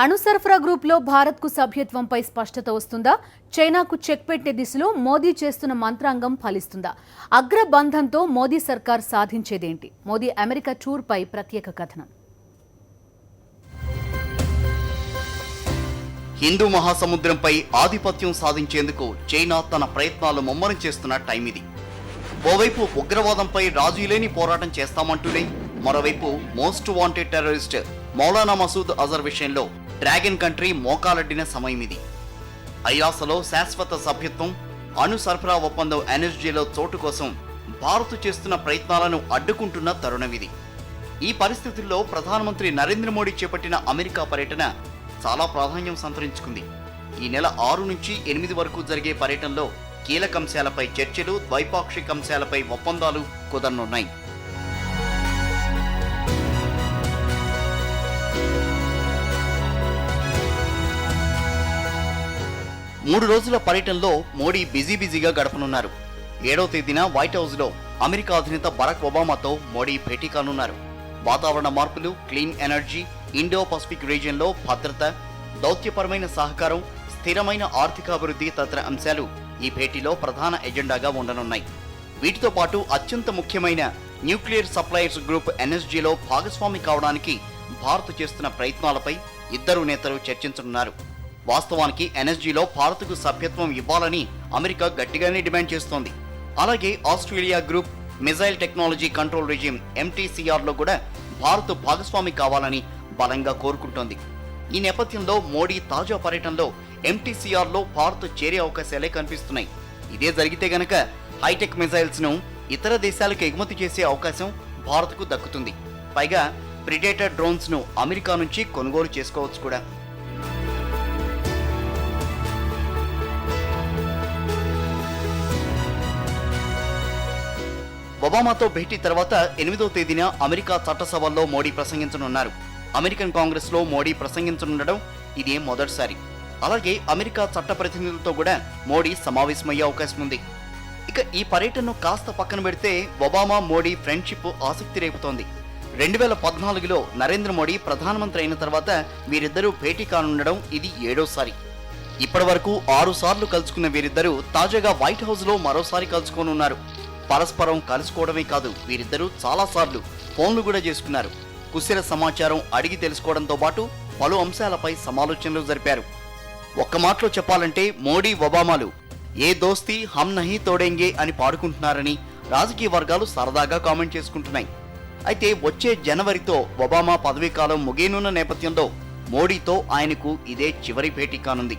అణు సరఫరా గ్రూప్లో భారత్కు సభ్యత్వంపై స్పష్టత వస్తుందా? చైనాకు చెక్ పెట్టే దిశలో మోదీ చేస్తున్న మంత్రాంగం ఫలిస్తుందా? అగ్రబంధంతో మోదీ సర్కార్ సాధించేదేంటి? మోదీ అమెరికా టూర్పై ప్రత్యేక కథనం. హిందూ మహాసముద్రంపై ఆధిపత్యం సాధించేందుకు చైనా తన ప్రయత్నాలు ముమ్మరం చేస్తున్న టైం ఇది. ఓవైపు ఉగ్రవాదంపై రాజీలేని పోరాటం చేస్తామంటూనే మరోవైపు most wanted terrorist Maulana Masood Azhar విషయంలో డ్రాగన్ కంట్రీ మోకాలడ్డిన సమయం ఇది. ఐరాసలో శాశ్వత సభ్యత్వం, అణు సరఫరా ఒప్పందం ఎన్ఎస్జీలో చోటు కోసం భారత్ చేస్తున్న ప్రయత్నాలను అడ్డుకుంటున్న తరుణం ఇది. ఈ పరిస్థితుల్లో ప్రధానమంత్రి నరేంద్ర మోడీ చేపట్టిన అమెరికా పర్యటన చాలా ప్రాధాన్యం సంతరించుకుంది. ఈ నెల 6 నుంచి 8 వరకు జరిగే పర్యటనలో కీలక అంశాలపై చర్చలు, ద్వైపాక్షిక అంశాలపై ఒప్పందాలు కుదరనున్నాయి. మూడు రోజుల పర్యటనలో మోడీ బిజీగా గడపనున్నారు. 7వ తేదీన వైట్ హౌస్లో అమెరికా అధినేత బరాక్ ఒబామాతో మోడీ భేటీ కానున్నారు. వాతావరణ మార్పులు, క్లీన్ ఎనర్జీ, ఇండో పసిఫిక్ రీజియన్లో భద్రత, దౌత్యపరమైన సహకారం, స్థిరమైన ఆర్థికాభివృద్ధి తదితర అంశాలు ఈ భేటీలో ప్రధాన ఎజెండాగా ఉండనున్నాయి. వీటితో పాటు అత్యంత ముఖ్యమైన న్యూక్లియర్ సప్లయర్స్ గ్రూప్ ఎన్ఎస్జీలో భాగస్వామి కావడానికి భారత్ చేస్తున్న ప్రయత్నాలపై ఇద్దరు నేతలు చర్చించనున్నారు. వాస్తవానికి ఎన్ఎస్జీలో భారత్కు సభ్యత్వం ఇవ్వాలని అమెరికా గట్టిగానే డిమాండ్ చేస్తోంది. అలాగే Australia group missile technology control regime ఎంటీసీఆర్లో కూడా భారత్ భాగస్వామి కావాలని బలంగా కోరుకుంటోంది. ఈ నేపథ్యంలో మోడీ తాజా పర్యటనలో ఎంటీసీఆర్లో భారత్ చేరే అవకాశాలే కనిపిస్తున్నాయి. ఇదే జరిగితే గనక హైటెక్ మిజైల్స్ ను ఇతర దేశాలకు ఎగుమతి చేసే అవకాశం భారత్కు దక్కుతుంది. పైగా ప్రిడేటర్ డ్రోన్స్ ను అమెరికా నుంచి కొనుగోలు చేసుకోవచ్చు కూడా. ఒబామాతో భేటీ తర్వాత 8వ తేదీన అమెరికా చట్టసభల్లో మోడీ ప్రసంగించనున్నారు. అమెరికన్ కాంగ్రెస్ లో మోడీ ప్రసంగించనుండడం ఇదే మొదటిసారి. అలాగే అమెరికా చట్ట ప్రతినిధులతో కూడా మోడీ సమావేశమయ్యే అవకాశం ఉంది. ఇక ఈ పర్యటనను కాస్త పక్కన పెడితే ఒబామా మోడీ ఫ్రెండ్షిప్ ఆసక్తి రేపుతోంది. 2014లో నరేంద్ర మోడీ ప్రధానమంత్రి అయిన తర్వాత వీరిద్దరూ భేటీ కానుండడం ఇది 7వసారి. ఇప్పటి వరకు 6 సార్లు కలుసుకున్న వీరిద్దరూ తాజాగా వైట్ హౌస్ లో మరోసారి కలుసుకోనున్నారు. పరస్పరం కలుసుకోవడమే కాదు, వీరిద్దరూ చాలా సార్లు ఫోన్లు కూడా చేసుకున్నారు. కుశల సమాచారం అడిగి తెలుసుకోవడంతో పాటు పలు అంశాలపై సమాలోచనలు జరిపారు. ఒక్క మాటలో చెప్పాలంటే మోడీ ఒబామాలు ఏ దోస్తీ హమ్ నహీ తోడేంగే అని పాడుకుంటున్నారని రాజకీయ వర్గాలు సరదాగా కామెంట్ చేసుకుంటున్నాయి. అయితే వచ్చే జనవరితో ఒబామా పదవీకాలం ముగియనున్న నేపథ్యంలో మోడీతో ఆయనకు ఇదే చివరి భేటీ కానుంది.